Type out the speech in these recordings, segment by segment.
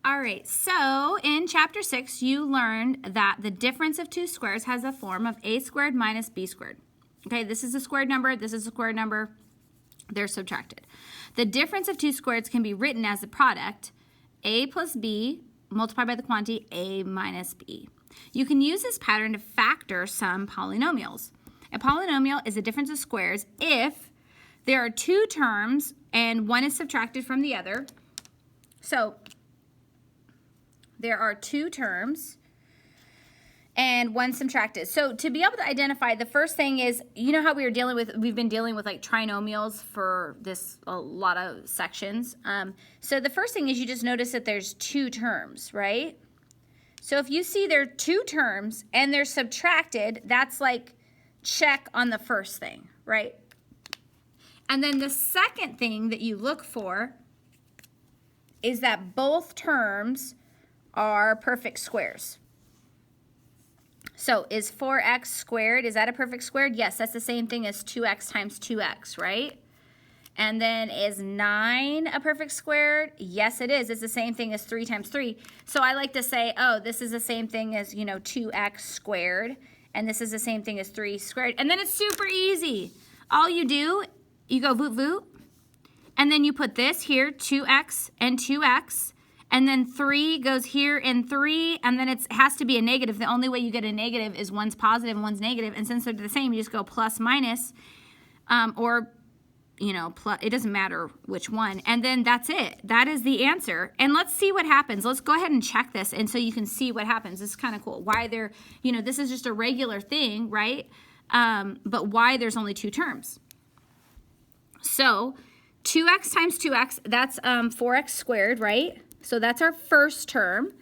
All right, so in chapter 6, you learned that the difference of two squares has a form of a squared minus b squared. Okay, this is a squared number, this is a squared number, they're subtracted. The difference of two squareds can be written as the product, a plus b multiplied by the quantity a minus b. You can use this pattern to factor some polynomials. A polynomial is a difference of squares if there are two terms and one is subtracted from the other. So there are two terms and one subtracted. So to be able to identify, the first thing is, you know how we've been dealing with like trinomials for a lot of sections. So the first thing is you just notice that there's two terms, right? So if you see there are two terms and they're subtracted, that's like check on the first thing, right? And then the second thing that you look for is that both terms are perfect squares. So is 4x squared, is that a perfect squared? Yes, that's the same thing as 2x times 2x, right? And then is 9 a perfect squared? Yes, it is. It's the same thing as 3 times 3. So I like to say, oh, this is the same thing as, 2x squared. And this is the same thing as 3 squared. And then it's super easy. All you do, you go voot voot. And then you put this here, 2x and 2x. And then 3 goes here in 3, and then it has to be a negative. The only way you get a negative is one's positive and one's negative. And since they're the same, you just go plus minus, or, plus, it doesn't matter which one. And then that's it. That is the answer. And let's see what happens. Let's go ahead and check this, and so you can see what happens. This is kind of cool. Why they're, this is just a regular thing, right? But why there's only two terms. So 2x times 2x, that's 4x squared, right? So that's our first term.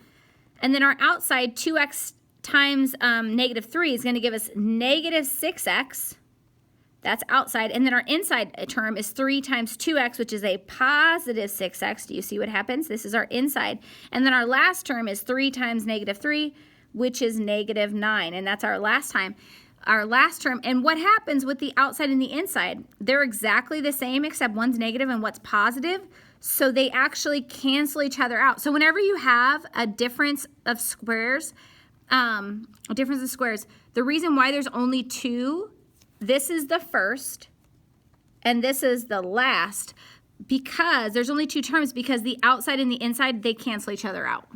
And then our outside 2x times negative 3 is going to give us negative 6x. That's outside. And then our inside term is 3 times 2x, which is a positive 6x. Do you see what happens? This is our inside. And then our last term is 3 times negative 3, which is negative 9. And that's our last term. And what happens with the outside and the inside? They're exactly the same, except one's negative and what's positive. So they actually cancel each other out. So whenever you have a difference of squares, the reason why there's only two, this is the first and this is the last, because there's only two terms, because the outside and the inside, they cancel each other out.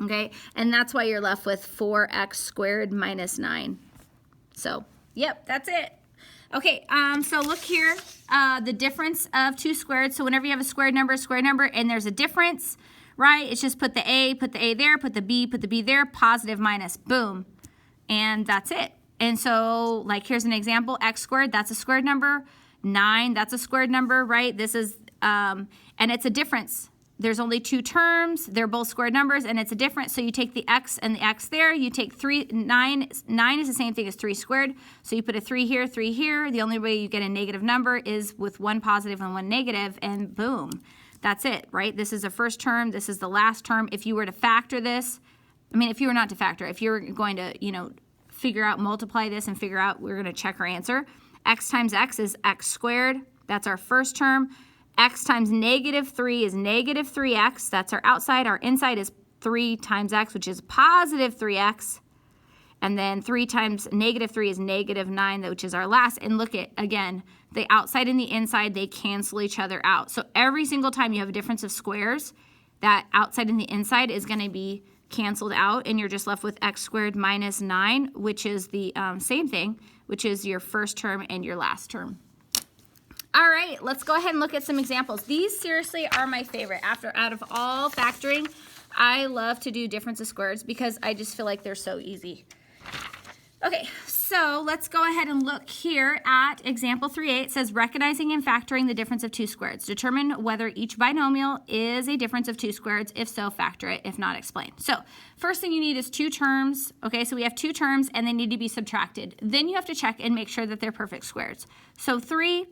Okay, and that's why you're left with 4x squared minus 9. So, yep, that's it. Okay, so look here, the difference of two squared. So whenever you have a squared number, and there's a difference, right? It's just put the A there, put the B there, positive, minus, boom. And that's it. And so, like, here's an example, x squared, that's a squared number. 9, that's a squared number, right? This is, and it's a difference. There's only two terms, they're both squared numbers, and it's a difference. So you take the x and the x there, you take 9 is the same thing as 3 squared. So you put a 3 here, 3 here. The only way you get a negative number is with one positive and one negative, and boom, that's it, right? This is the first term, this is the last term. If you were to factor this, if you were not to factor, if you're going to, figure out, multiply this and figure out, we're gonna check our answer. X times x is x squared, that's our first term. X times negative 3 is negative 3x. That's our outside. Our inside is 3 times x, which is positive 3x. And then 3 times negative 3 is negative 9, which is our last. And look at, again, the outside and the inside, they cancel each other out. So every single time you have a difference of squares, that outside and the inside is going to be canceled out, and you're just left with x squared minus 9, which is the same thing, which is your first term and your last term. All right, let's go ahead and look at some examples. These seriously are my favorite. Out of all factoring, I love to do difference of squares because I just feel like they're so easy. Okay, so let's go ahead and look here at example 3a. It says, recognizing and factoring the difference of two squareds. Determine whether each binomial is a difference of two squareds. If so, factor it. If not, explain. So first thing you need is two terms. Okay, so we have two terms and they need to be subtracted. Then you have to check and make sure that they're perfect squares. So 3,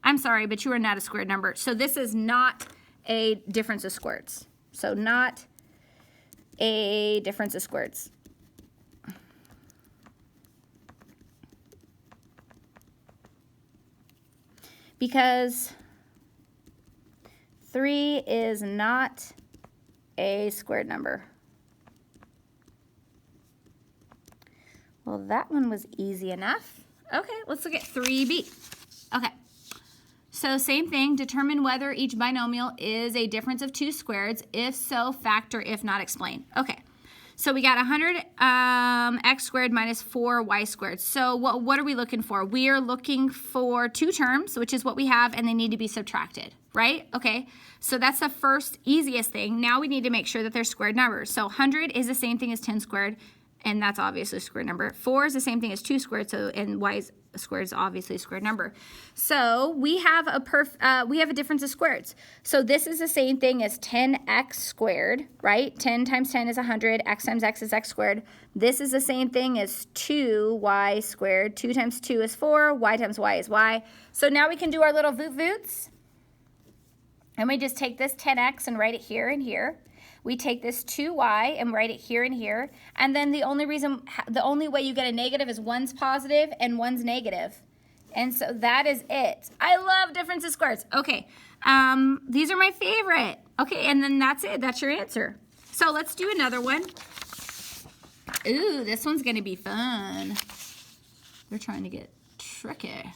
I'm sorry, but you are not a squared number. So this is not a difference of squareds. So not a difference of squareds. Because 3 is not a squared number? Well, that one was easy enough. Okay, let's look at 3b. Okay, so same thing, determine whether each binomial is a difference of two squareds. If so, factor, if not, explain. Okay, so we got 100 x squared minus 4y squared. So what are we looking for? We are looking for two terms, which is what we have, and they need to be subtracted, right? Okay, so that's the first easiest thing. Now we need to make sure that they're squared numbers. So 100 is the same thing as 10 squared, and that's obviously a square number. 4 is the same thing as 2 squared, so and y squared is obviously a square number. So we have a difference of squareds. So this is the same thing as 10x squared, right? 10 times 10 is 100. X times x is x squared. This is the same thing as 2y squared. 2 times 2 is 4. Y times y is y. So now we can do our little voot-voots. And we just take this 10x and write it here and here. We take this 2y and write it here and here. And then the only way you get a negative is one's positive and one's negative. And so that is it. I love difference of squares. Okay, these are my favorite. Okay, and then that's it. That's your answer. So let's do another one. Ooh, this one's going to be fun. They're trying to get tricky.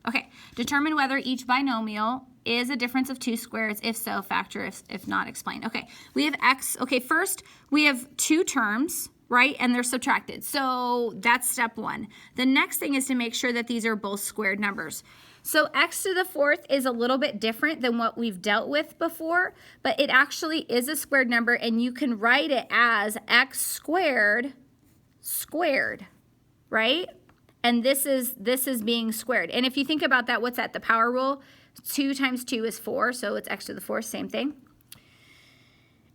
Okay, determine whether each binomial is a difference of two squares. If so, factor. If not, explain. Okay, we have x. Okay, first we have two terms, right? And they're subtracted. So that's step one. The next thing is to make sure that these are both squared numbers. So x to the fourth is a little bit different than what we've dealt with before, but it actually is a squared number, and you can write it as x squared squared, right? And this is being squared. And if you think about that, what's that? The power rule. 2 times 2 is 4, so it's x to the fourth, same thing.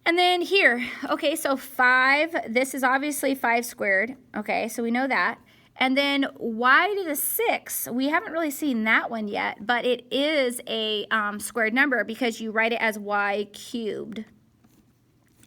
And then here, okay, so 5, this is obviously 5 squared, okay, so we know that. And then y to the 6, we haven't really seen that one yet, but it is a squared number because you write it as y cubed.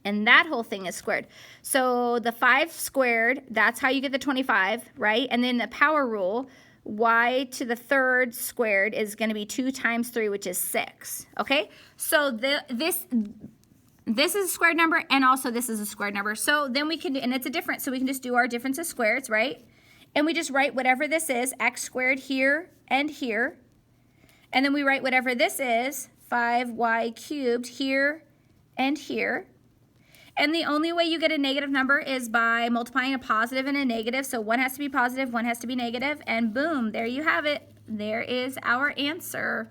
And that whole thing is squared. So the 5 squared, that's how you get the 25, right? And then the power rule, y to the third squared is going to be 2 times 3, which is 6, okay? So this is a squared number, and also this is a squared number. So then we can, and it's a difference, so we can just do our difference of squares, right? And we just write whatever this is, x squared here and here. And then we write whatever this is, 5y cubed here and here. And the only way you get a negative number is by multiplying a positive and a negative. So one has to be positive, one has to be negative, and boom, there you have it. There is our answer.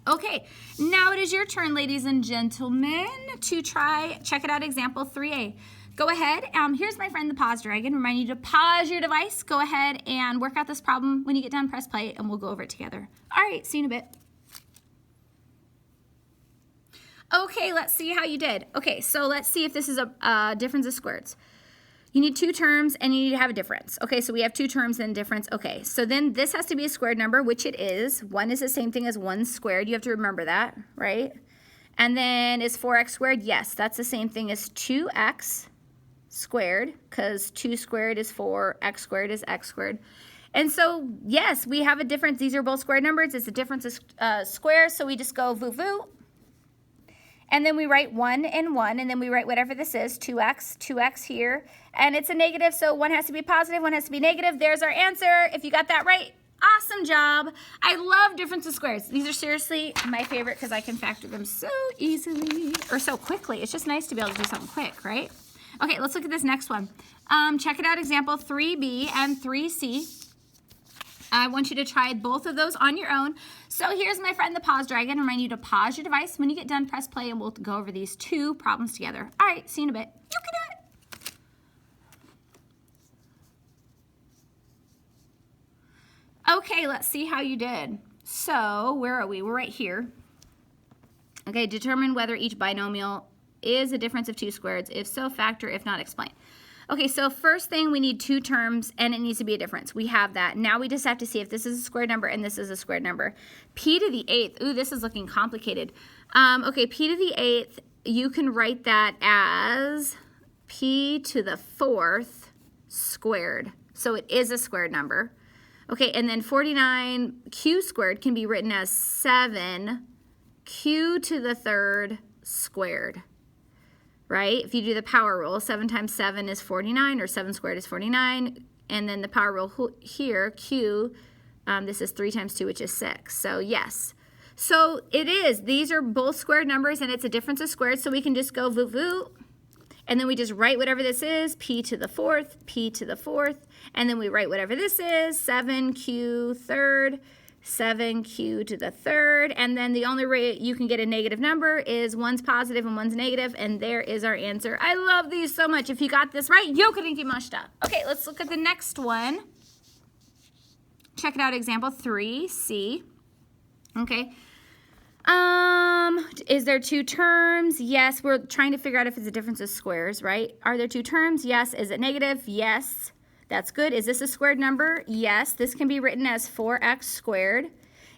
Okay, now it is your turn, ladies and gentlemen, to check it out, example 3A. Go ahead, here's my friend the pause dragon. Remind you to pause your device. Go ahead and work out this problem. When you get done, press play, and we'll go over it together. All right, see you in a bit. Okay, let's see how you did. Okay, so let's see if this is a difference of squareds. You need two terms and you need to have a difference. Okay, so we have two terms and difference. Okay, so then this has to be a squared number, which it is. 1 is the same thing as 1 squared. You have to remember that, right? And then is 4x squared? Yes, that's the same thing as 2x squared, because 2 squared is 4, x squared is x squared. And so, yes, we have a difference. These are both squared numbers. It's a difference of squares, so we just go voo-voo. And then we write 1 and 1, and then we write whatever this is, 2x here. And it's a negative, so one has to be positive, one has to be negative. There's our answer. If you got that right, awesome job. I love difference of squares. These are seriously my favorite because I can factor them so easily, or so quickly. It's just nice to be able to do something quick, right? Okay, let's look at this next one. Check it out, example 3B and 3C. I want you to try both of those on your own. So here's my friend the pause dragon. Remind you to pause your device. When you get done, press play, and we'll go over these two problems together. All right, see you in a bit. You can do it. Okay, let's see how you did. So where are we? We're right here. Okay, determine whether each binomial is a difference of two squareds. If so, factor. If not, explain. Okay, so first thing, we need two terms, and it needs to be a difference. We have that. Now we just have to see if this is a squared number and this is a squared number. P to the 8th. Ooh, this is looking complicated. Okay, P to the 8th, you can write that as P to the 4th squared. So it is a squared number. Okay, and then 49Q squared can be written as 7Q to the 3rd squared. right? If you do the power rule, 7 times 7 is 49, or 7 squared is 49. And then the power rule here, Q, this is 3 times 2, which is 6. So yes. So it is. These are both squared numbers, and it's a difference of squared, so we can just go voot voot. And then we just write whatever this is, p to the fourth, p to the fourth. And then we write whatever this is, 7q third, 7q to the third. And then the only way you can get a negative number is one's positive and one's negative, and there is our answer. I love these so much. If you got this right, yokonikimashita. Okay, let's look at the next one. Check it out, example 3C. Okay. Is there two terms? Yes. We're trying to figure out if it's a difference of squares, right? Are there two terms? Yes. Is it negative? Yes. That's good. Is this a squared number? Yes. This can be written as 4x squared.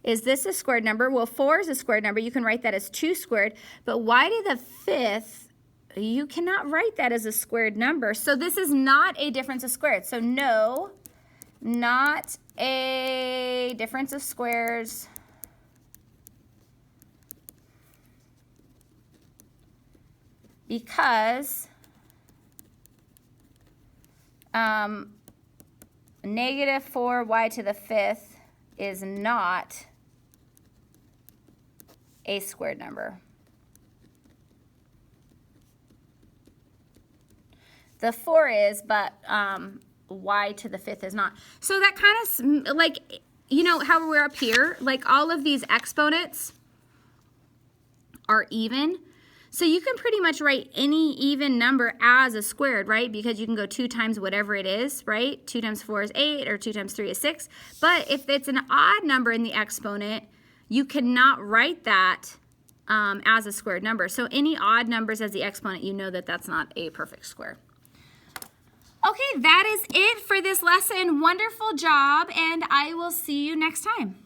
Is this a squared number? Well, 4 is a squared number. You can write that as 2 squared. But y to the fifth, you cannot write that as a squared number. So this is not a difference of squares. So no, not a difference of squares. Because negative 4y to the fifth is not a squared number. The 4 is, but y to the fifth is not. So that kind of, like, you know how we're up here? Like all of these exponents are even. So you can pretty much write any even number as a squared, right? Because you can go 2 times whatever it is, right? 2 times 4 is 8, or 2 times 3 is 6. But if it's an odd number in the exponent, you cannot write that as a squared number. So any odd numbers as the exponent, you know that that's not a perfect square. Okay, that is it for this lesson. Wonderful job, and I will see you next time.